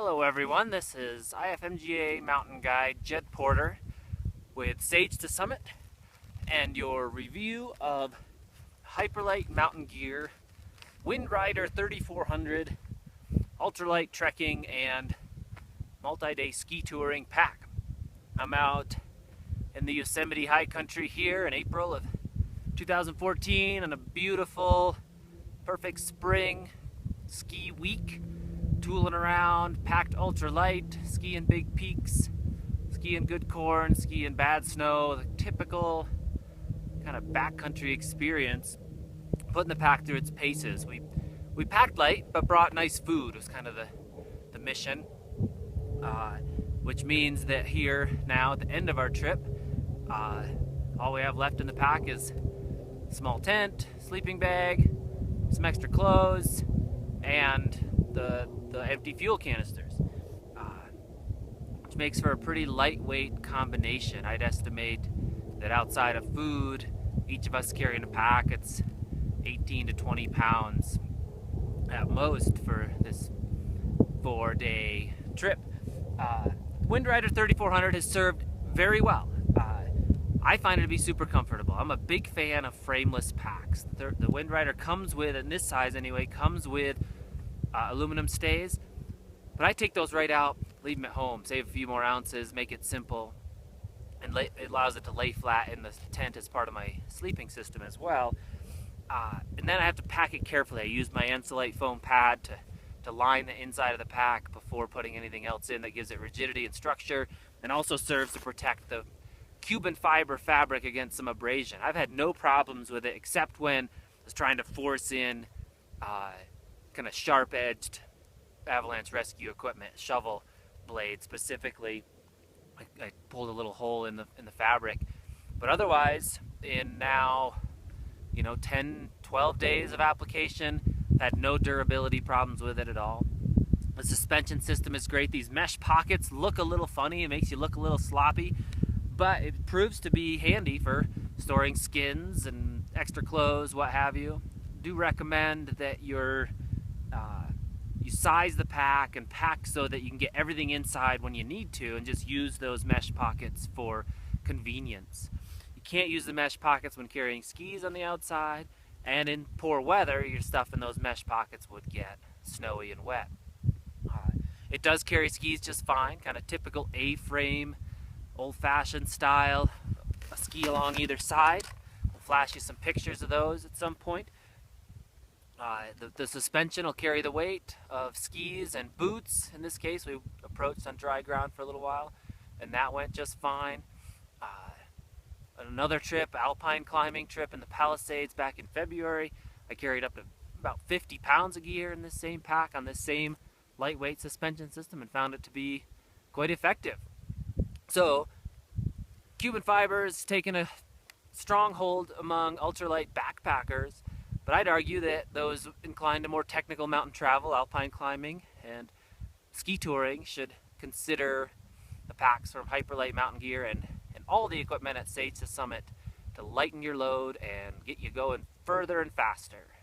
Hello everyone, this is IFMGA mountain guide Jed Porter with Sage to Summit and your review of Hyperlite Mountain Gear, Windrider 3400, ultralight trekking and multi-day ski touring pack. I'm out in the Yosemite high country here in April of 2014 on a beautiful, perfect spring ski week. Tooling around, packed ultralight, skiing big peaks, skiing good corn, skiing bad snow, the typical kind of backcountry experience, putting the pack through its paces. We packed light, but brought nice food was kind of the mission, which means that here now at the end of our trip, all we have left in the pack is a small tent, sleeping bag, some extra clothes, and the empty fuel canisters, which makes for a pretty lightweight combination. I'd estimate that outside of food, each of us carrying a pack, it's 18 to 20 pounds at most for this 4-day trip. Windrider 3400 has served very well. I find it to be super comfortable. I'm a big fan of frameless packs. The Windrider comes with, in this size anyway, comes with aluminum stays, but I take those right out, leave them at home, save a few more ounces, make it simple, and it allows it to lay flat in the tent as part of my sleeping system as well. And then I have to pack it carefully. I use my Insulite foam pad to line the inside of the pack before putting anything else in that gives it rigidity and structure, and also serves to protect the Cuban fiber fabric against some abrasion. I've had no problems with it except when I was trying to force in kind of sharp-edged avalanche rescue equipment, shovel blade specifically. I pulled a little hole in the fabric, but otherwise, in now 10-12 days of application, had no durability problems with it at all. The suspension system is great. These mesh pockets look a little funny. It makes you look a little sloppy, but it proves to be handy for storing skins and extra clothes, what have you. Do recommend that you size the pack and pack so that you can get everything inside when you need to, and just use those mesh pockets for convenience. You can't use the mesh pockets when carrying skis on the outside, and in poor weather your stuff in those mesh pockets would get snowy and wet. It does carry skis just fine, kind of typical A-frame, old-fashioned style, a ski along either side. We'll flash you some pictures of those at some point. The suspension will carry the weight of skis and boots. In this case, we approached on dry ground for a little while, and that went just fine. Another trip, alpine climbing trip in the Palisades back in February, I carried up to about 50 pounds of gear in this same pack on this same lightweight suspension system and found it to be quite effective. So, Cuban fiber has taken a strong hold among ultralight backpackers, but I'd argue that those inclined to more technical mountain travel, alpine climbing, and ski touring should consider the packs from Hyperlite Mountain Gear and all the equipment at Sage to Summit to lighten your load and get you going further and faster.